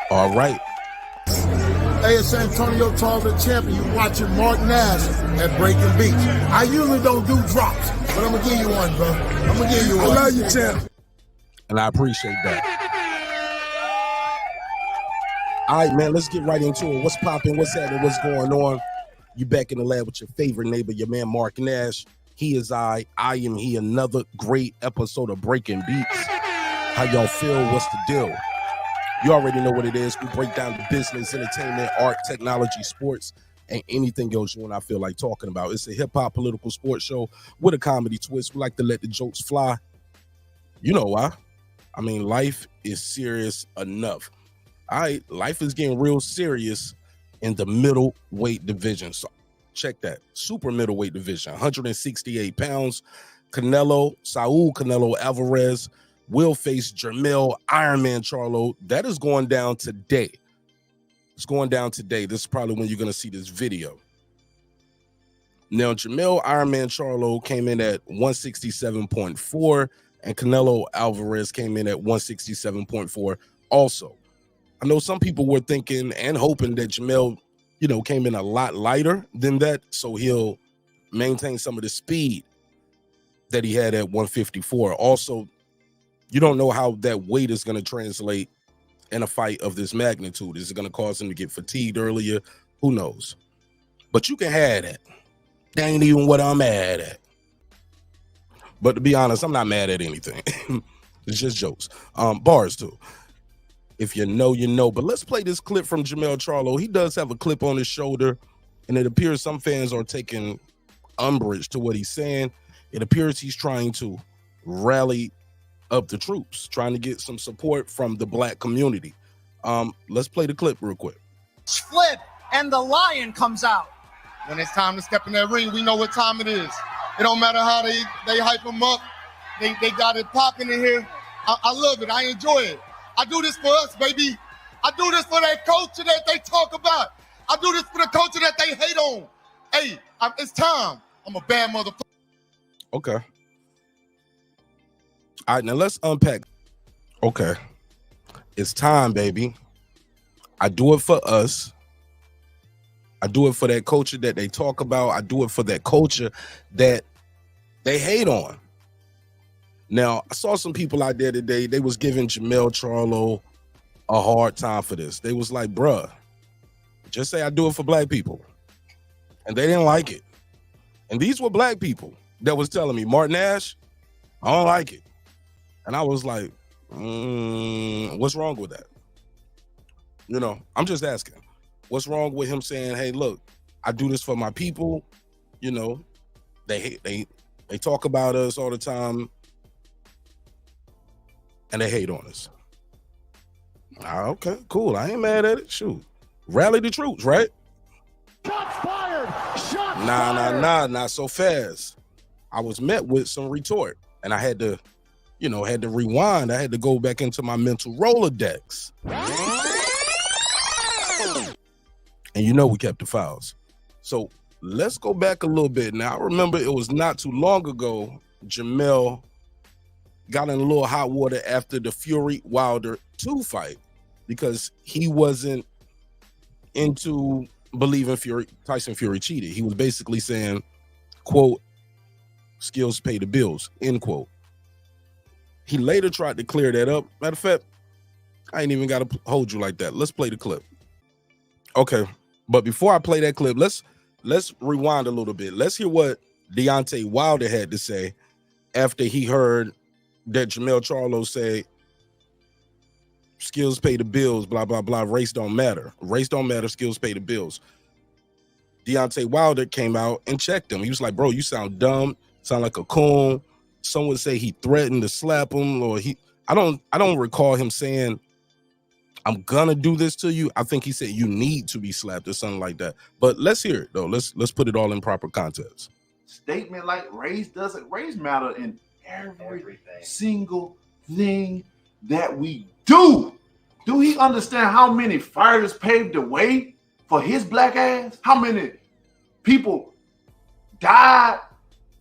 All right. Hey, it's Antonio Charlo champion. You watching Mark Nash at Breaking Beach. I usually don't do drops, but I'm gonna give you one, bro. I'm gonna give you one. I love you, champ. And I appreciate that. All right, man, let's get right into it. What's popping? What's happening? What's going on? You back in the lab with your favorite neighbor, your man Mark Nash. He is I am he. Another great episode of Breaking Beats. How y'all feel? What's the deal? You already know what it is. We break down the business, entertainment, art, technology, sports, and anything else you and I feel like talking about. It's a hip-hop political sports show with a comedy twist. We like to let the jokes fly. You know why? I mean, life is serious enough. All right, life is getting real serious in the middleweight division. So check that. Super middleweight division, 168 pounds. Saul Canelo Alvarez will face Jermell Ironman Charlo. That is going down today. It's going down today. This is probably when you're going to see this video. Now, Jermell Ironman Charlo came in at 167.4, and Canelo Alvarez came in at 167.4 also. I know some people were thinking and hoping that Jermell, came in a lot lighter than that, so he'll maintain some of the speed that he had at 154. Also, you don't know how that weight is going to translate in a fight of this magnitude. Is it going to cause him to get fatigued earlier? Who knows? But you can have that. That ain't even what I'm mad at. But to be honest, I'm not mad at anything. It's just jokes. Bars too. If you know, you know. But let's play this clip from Jermell Charlo. He does have a clip on his shoulder, and it appears some fans are taking umbrage to what he's saying. It appears he's trying to rally up the troops, trying to get some support from the black community. Let's play the clip real quick. Flip, and the lion comes out. When it's time to step in that ring, we know what time it is. It don't matter how they hype them up. They got it popping in here. I love it. I enjoy it. I do this for us, baby. I do this for that culture that they talk about. I do this for the culture that they hate on. Hey, it's time. I'm a bad motherfucker. Okay. All right, now let's unpack. Okay. It's time, baby. I do it for us. I do it for that culture that they talk about. I do it for that culture that they hate on. Now, I saw some people out there today, they was giving Jermell Charlo a hard time for this. They was like, bruh, just say I do it for black people. And they didn't like it. And these were black people that was telling me, Mark Nash, I don't like it. And I was like, what's wrong with that? I'm just asking. What's wrong with him saying, hey, look, I do this for my people. They talk about us all the time. And they hate on us. Okay, cool. I ain't mad at it. Shoot. Rally the troops, right? Shots fired. Shots fired. Not so fast. I was met with some retort. And I had to, had to rewind. I had to go back into my mental Rolodex. And we kept the files. So let's go back a little bit. Now, I remember it was not too long ago, Jermell got in a little hot water after the Fury Wilder 2 fight because he wasn't into believing Tyson Fury cheated. He was basically saying, quote, skills pay the bills, end quote. He later tried to clear that up. Matter of fact, I ain't even got to hold you like that. Let's play the clip. Okay, but before I play that clip, let's rewind a little bit. Let's hear what Deontay Wilder had to say after he heard that Jermell Charlo say skills pay the bills, blah, blah, blah. Race don't matter. Race don't matter. Skills pay the bills. Deontay Wilder came out and checked him. He was like, bro, you sound dumb. Sound like a coon. Some would say he threatened to slap him, or I don't recall him saying, I'm gonna do this to you. I think he said you need to be slapped or something like that. But let's hear it though. Let's put it all in proper context. Statement like race matter in everything. Single thing that we do. Do he understand how many fighters paved the way for his black ass? How many people died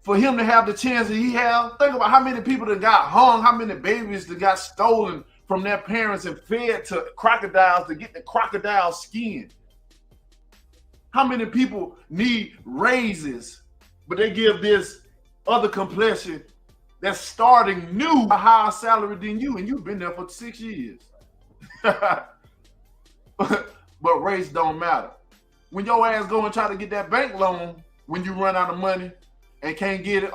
for him to have the chance that he had? Think about how many people that got hung, how many babies that got stolen from their parents and fed to crocodiles to get the crocodile skin. How many people need raises, but they give this other complexion that's starting new a higher salary than you, and you've been there for 6 years. But race don't matter. When your ass go and try to get that bank loan when you run out of money and can't get it,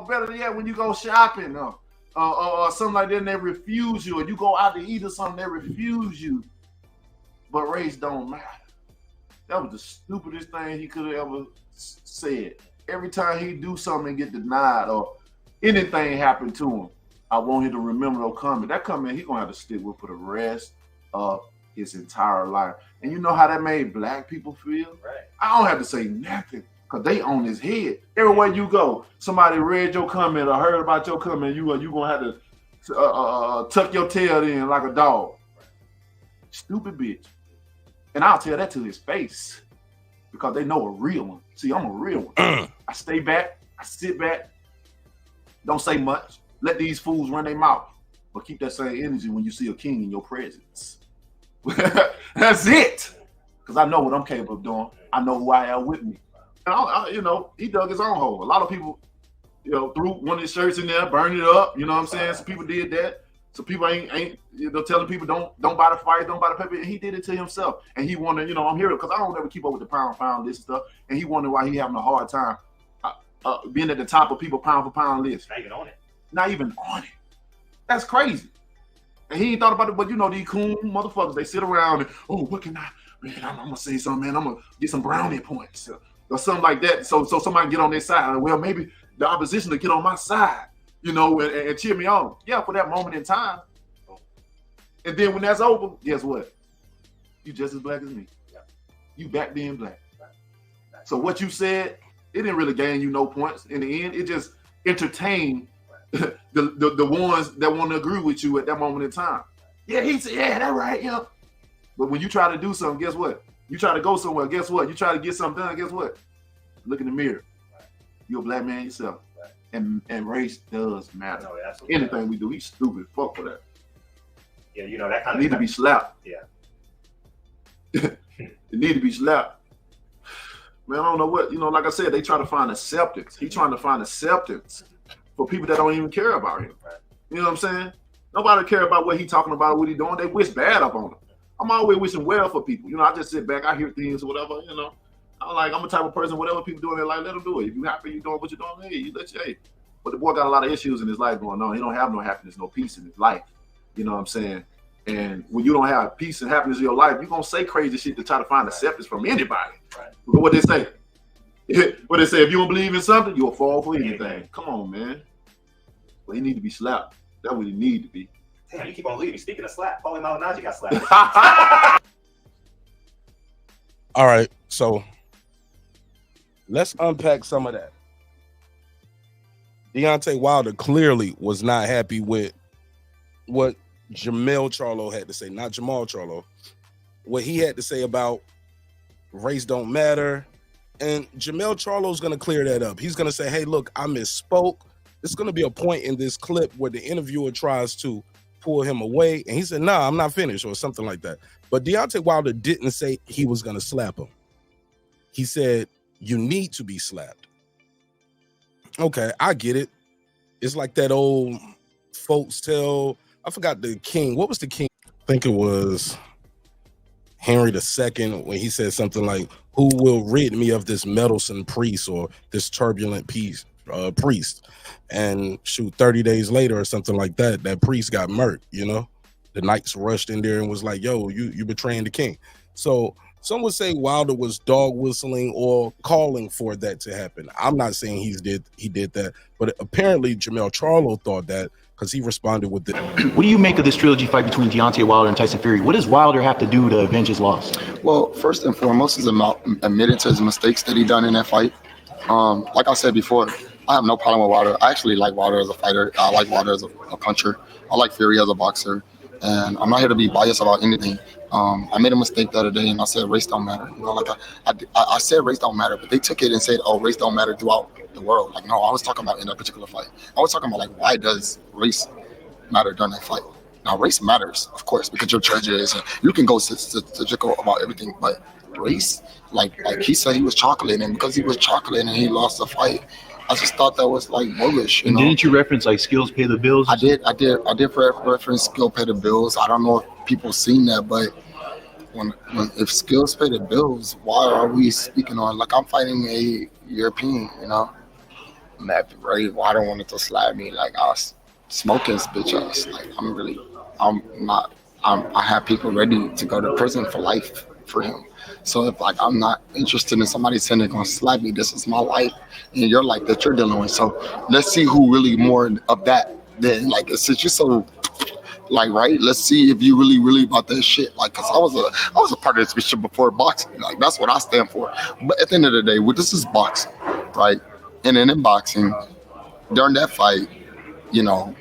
better yet, when you go shopping or something like that and they refuse you, or you go out to eat or something, they refuse you. But race don't matter. That was the stupidest thing he could have ever said. Every time he do something and get denied or anything happen to him, I want him to remember those comments. That comment he gonna have to stick with for the rest of his entire life. And you know how that made black people feel? Right. I don't have to say nothing because they on his head. Everywhere you go, somebody read your comment or heard about your comment, you gonna have to tuck your tail in like a dog. Stupid bitch. And I'll tell that to his face because they know a real one. See, I'm a real one. I stay back, I sit back, don't say much. Let these fools run their mouth. But keep that same energy when you see a king in your presence. That's it. Because I know what I'm capable of doing. I know who I am with me. And he dug his own hole. A lot of people, threw one of his shirts in there, burned it up. You know what I'm saying? Some people did that. So people ain't telling people don't buy the fight, don't buy the paper. And he did it to himself. And he wanted, I'm here because I don't ever keep up with the pound list stuff. And he wondered why he having a hard time being at the top of people pound for pound list. Not even on it. Not even on it. That's crazy. And he ain't thought about it, but these coon motherfuckers, they sit around and, what can I, man, I'm gonna say something, man, I'm gonna get some brownie points or something like that. So somebody get on their side. Well, maybe the opposition will get on my side, and cheer me on. Yeah, for that moment in time. And then when that's over, guess what? You just as black as me. Yeah. You back being black. Right. So what you said, it didn't really gain you no points. In the end, it just entertained the ones that want to agree with you at that moment in time. Yeah, he said, yeah, that's right, yeah. But when you try to do something, guess what? You try to go somewhere, guess what? You try to get something done, guess what? Look in the mirror. Right. You're a black man yourself. Right. And race does matter. No, anything we do, he's stupid. Fuck for that. Yeah, that kind of need to be slapped. Yeah. It need to be slapped. Man, I don't know what, like I said, they try to find acceptance. He's trying to find acceptance for people that don't even care about him. Right. You know what I'm saying? Nobody care about what he talking about, what he doing. They wish bad up on him. I'm always wishing well for people. I just sit back, I hear things or whatever, I'm the type of person, whatever people do in their life, let them do it. If you happy, you doing what you're doing, hey, you let you, hey. But the boy got a lot of issues in his life going on. He don't have no happiness, no peace in his life. You know what I'm saying? And when you don't have peace and happiness in your life, you're going to say crazy shit to try to find acceptance from anybody. Right. But what they say? What they say, if you don't believe in something, you'll fall for anything. Come on, man. Well, he need to be slapped. That's what he need to be. Damn, you keep on leaving. Speaking of slap, Paulie Malignaggi got slapped. All right, so let's unpack some of that. Deontay Wilder clearly was not happy with what Jermell Charlo had to say, not Jermall Charlo, what he had to say about race don't matter. And Jermell Charlo's going to clear that up. He's going to say, hey, look, I misspoke. There's going to be a point in this clip where the interviewer tries to pull him away. And he said, nah, I'm not finished or something like that. But Deontay Wilder didn't say he was going to slap him. He said, you need to be slapped. Okay, I get it. It's like that old folks tale. I forgot the king. What was the king? I think it was Henry II when he said something like, who will rid me of this meddlesome priest or this turbulent priest? And shoot, 30 days later or something like that, that priest got murked, The knights rushed in there and was like, yo, you betraying the king. So some would say Wilder was dog whistling or calling for that to happen. I'm not saying he did that, but apparently Jermell Charlo thought that because he responded with the. What do you make of this trilogy fight between Deontay Wilder and Tyson Fury? What does Wilder have to do to avenge his loss? Well, first and foremost is admitting to his mistakes that he done in that fight. Like I said before, I have no problem with Wilder. I actually like Wilder as a fighter. I like Wilder as a puncher. I like Fury as a boxer. And I'm not here to be biased about anything. I made a mistake the other day and I said race don't matter. I said race don't matter, but they took it and said, oh, race don't matter throughout the world. No, I was talking about in a particular fight. I was talking about why does race matter during that fight? Now, race matters, of course, because you're judges and you can go statistical about everything, but race, like he said, he was chocolate, and because he was chocolate and he lost the fight, I just thought that was like bullish. And didn't you reference like skills pay the bills? I did reference skill pay the bills. I don't know if people seen that, but when if skills pay the bills, why are we speaking on like I'm fighting a European, you know? That right? Why don't want it to slap me like I was smoking this bitch ass. Like I have people ready to go to prison for life for him. So if like I'm not interested in somebody saying they're gonna slap me, this is my life and your life that you're dealing with. So let's see who really more of that than like since you're so like right. Let's see if you really about that shit. Like, cause I was a part of this shit before boxing. Like that's what I stand for. But at the end of the day, this is boxing, right? And then in boxing, during that fight, you know,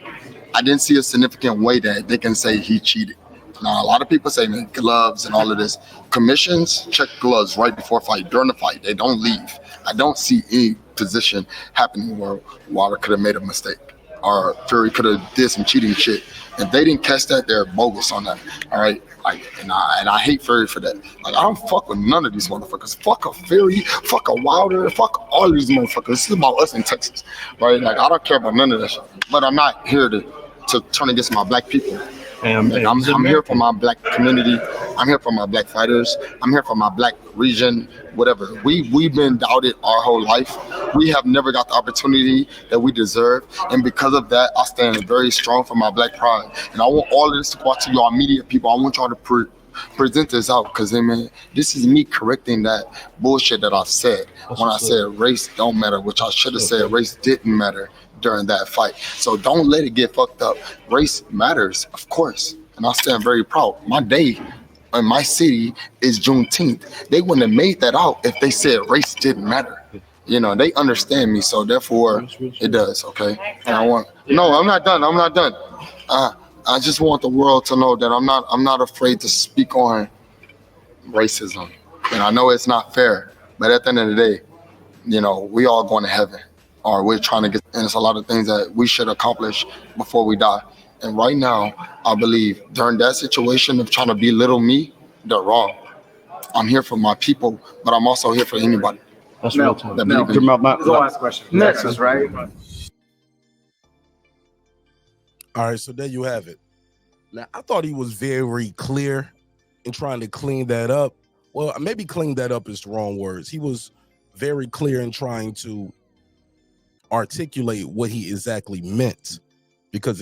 I didn't see a significant way that they can say he cheated. Now, a lot of people say, man, gloves and all of this. Commissions check gloves right before fight. During the fight, they don't leave. I don't see any position happening where Wilder could have made a mistake or Fury could have did some cheating shit. If they didn't catch that, they're bogus on that. All right, and I hate Fury for that. Like I don't fuck with none of these motherfuckers. Fuck a Fury, fuck a Wilder, fuck all these motherfuckers. This is about us in Texas, right? Like I don't care about none of that shit. But I'm not here to turn against my black people. I'm here for my black community. I'm here for my black fighters. I'm here for my black region, whatever. We've been doubted our whole life. We have never got the opportunity that we deserve. And because of that, I stand very strong for my black pride. And I want all of this to go out to y'all media people. I want y'all to present this out because, man, this is me correcting that bullshit that I said. When I said race don't matter, which I should have said race didn't matter during that fight. So don't let it get fucked up. Race matters, of course. And I stand very proud. My day in my city is Juneteenth. They wouldn't have made that out if they said race didn't matter. You know, they understand me, so therefore it does, okay? And I'm not done. I just want the world to know that I'm not afraid to speak on racism. And I know it's not fair, but at the end of the day, you know, we all going to heaven. Or we're trying to get, and it's a lot of things that we should accomplish before we die. And right now, I believe during that situation of trying to belittle me, they're wrong. I'm here for my people, but I'm also here for anybody. That's real time. Last question. Next is right. All right, so there you have it. Now, I thought he was very clear in trying to clean that up. Well, maybe clean that up is the wrong words. He was very clear in trying to articulate what he exactly meant because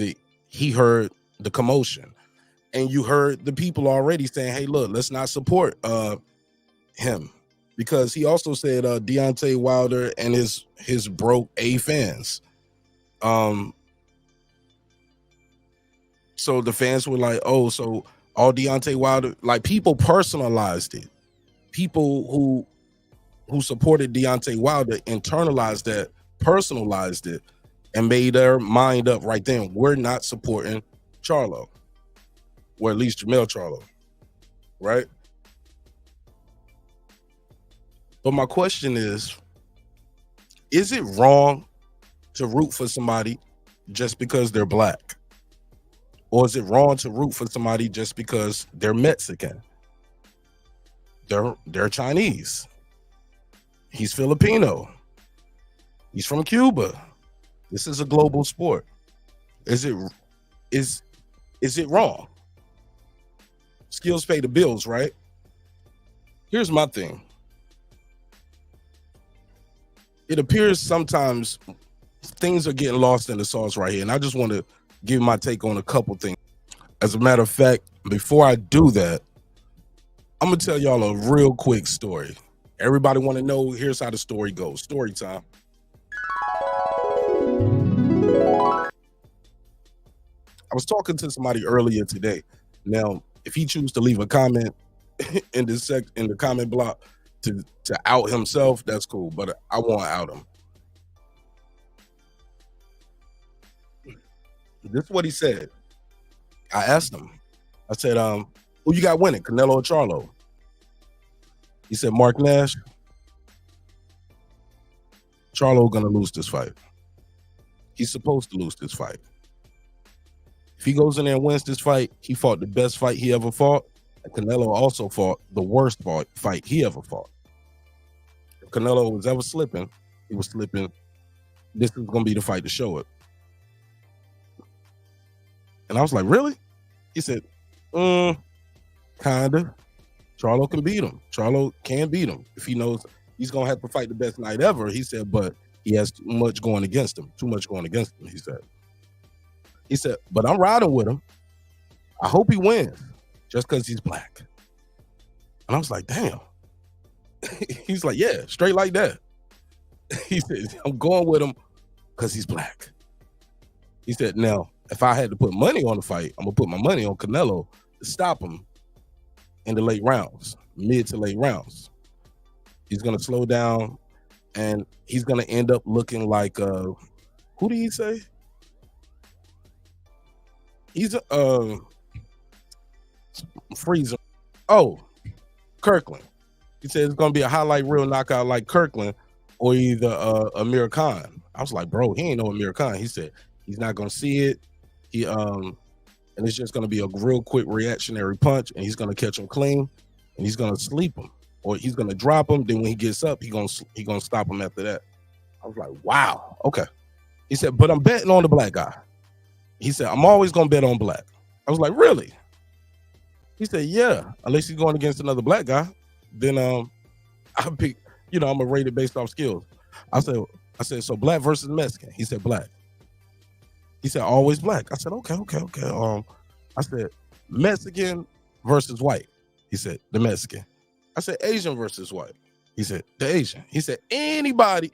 he heard the commotion and you heard the people already saying, hey, look, let's not support him because he also said Deontay Wilder and his broke A fans. So the fans were like, oh, so all Deontay Wilder, like people personalized it. People who supported Deontay Wilder internalized that, personalized it, and made their mind up right then. We're not supporting Charlo, or at least Jermell Charlo, right? But my question is it wrong to root for somebody just because they're black? Or is it wrong to root for somebody just because they're Mexican? They're Chinese. He's Filipino. He's from Cuba. This is a global sport. Is it wrong? Skills pay the bills, right? Here's my thing. It appears sometimes things are getting lost in the sauce right here, and I just want to give my take on a couple things. As a matter of fact, before I do that, I'm gonna tell y'all a real quick story. Everybody want to know, here's how the story goes. Story time. I was talking to somebody earlier today. Now, if he chooses to leave a comment in the comment block to out himself, that's cool, but I won't out him. This is what he said. I asked him. I said, who you got winning, Canelo or Charlo? He said, Mark Nash. Charlo gonna lose this fight. He's supposed to lose this fight. If he goes in there and wins this fight, he fought the best fight he ever fought. And Canelo also fought the worst fight he ever fought. If Canelo was ever slipping, he was slipping. This is going to be the fight to show it. And I was like, really? He said, kind of. Charlo can beat him. Charlo can beat him. If he knows he's going to have to fight the best night ever, he said, but he has too much going against him, he said. He said, but I'm riding with him. I hope he wins just because he's black. And I was like, damn. He's like, yeah, straight like that. He said, I'm going with him because he's black. He said, now, if I had to put money on the fight, I'm going to put my money on Canelo to stop him in the late rounds, mid to late rounds. He's going to slow down, and he's going to end up looking like, who did he say? He's freezing. Oh, Kirkland. He said it's going to be a highlight reel knockout like Kirkland or either Amir Khan. I was like, bro, he ain't no Amir Khan. He said he's not going to see it. And it's just going to be a real quick reactionary punch, and he's going to catch him clean, and he's going to sleep him, or he's going to drop him. Then when he gets up, he's going to stop him after that. I was like, wow, okay. He said, but I'm betting on the black guy. He said, I'm always going to bet on black. I was like, really? He said, yeah, unless he's going against another black guy, then I pick, I'm going to rate it based off skills. I said, so black versus Mexican. He said, black. He said, always black. I said, okay. I said, Mexican versus white. He said, the Mexican. I said, Asian versus white. He said, the Asian. He said, anybody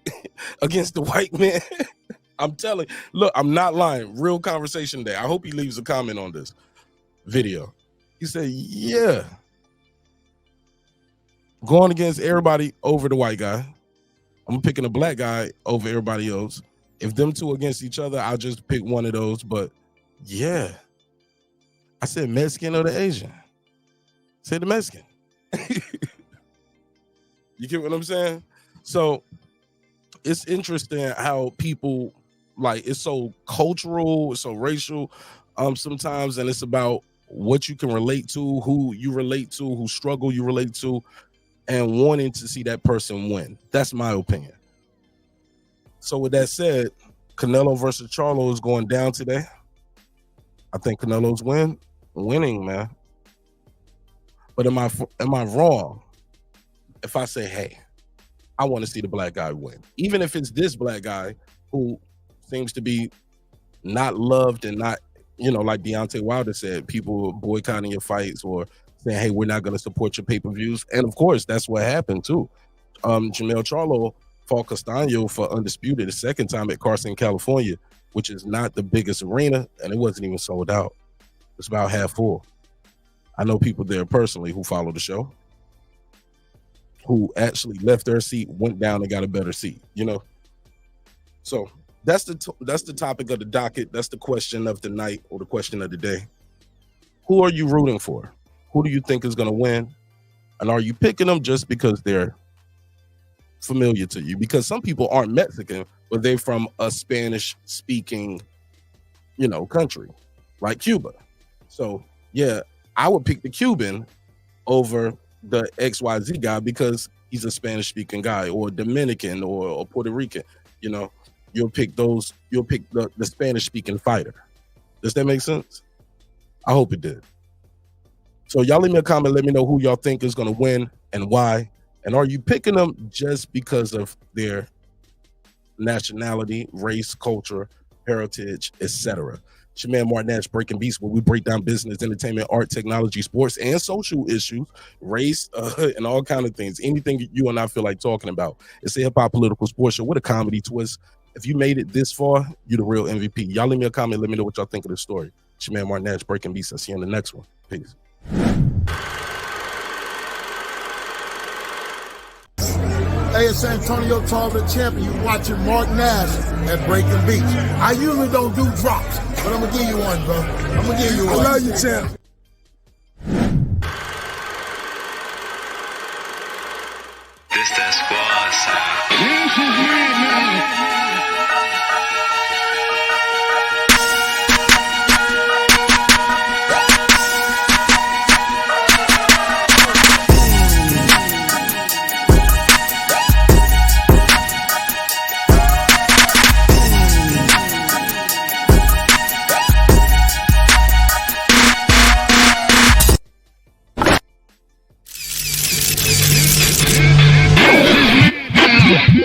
against the white man. I'm telling you, look, I'm not lying. Real conversation day. I hope he leaves a comment on this video. He said, yeah. Going against everybody over the white guy. I'm picking a black guy over everybody else. If them two against each other, I'll just pick one of those. But yeah. I said Mexican or the Asian. I said the Mexican. You get what I'm saying? So it's interesting how people, like, it's so cultural, it's so racial sometimes, and it's about what you can relate to, who you relate to, who struggle you relate to, and wanting to see that person win. That's my opinion. So with that said, Canelo versus Charlo is going down today. I think Canelo's winning, man. But am I wrong if I say, hey, I want to see the black guy win? Even if it's this black guy who seems to be not loved and not, like Deontay Wilder said, people boycotting your fights or saying, hey, we're not going to support your pay-per-views. And of course, that's what happened too. Jermell Charlo fought Castaño for Undisputed the second time at Carson, California, which is not the biggest arena, and it wasn't even sold out. It's about half full. I know people there personally who follow the show, who actually left their seat, went down and got a better seat, So that's the topic of the docket. That's the question of the night, or the question of the day. Who are you rooting for? Who do you think is going to win? And are you picking them just because they're familiar to you? Because some people aren't Mexican, but they're from a Spanish-speaking, country, like Cuba. So, yeah, I would pick the Cuban over the XYZ guy because he's a Spanish-speaking guy, or Dominican, or Puerto Rican. You'll pick the Spanish-speaking fighter. Does that make sense? I hope it did. So y'all leave me a comment. Let me know who y'all think is going to win and why. And are you picking them just because of their nationality, race, culture, heritage, etc.? It's your man Martin Nash, Breaking Beats, where we break down business, entertainment, art, technology, sports, and social issues, race, and all kind of things. Anything you and I feel like talking about. It's a hip-hop political sports show with a comedy twist. If you made it this far, you're the real MVP. Y'all leave me a comment. Let me know what y'all think of the story. It's your man Martin Nash, Breaking Beats. I'll see you in the next one. Peace. Hey, it's Antonio Charlo champion. You watching Martin Nash at Breaking Beats. I usually don't do drops, but I'm gonna give you one, bro. I'm gonna give you one. I love you, champ. This that squad, son.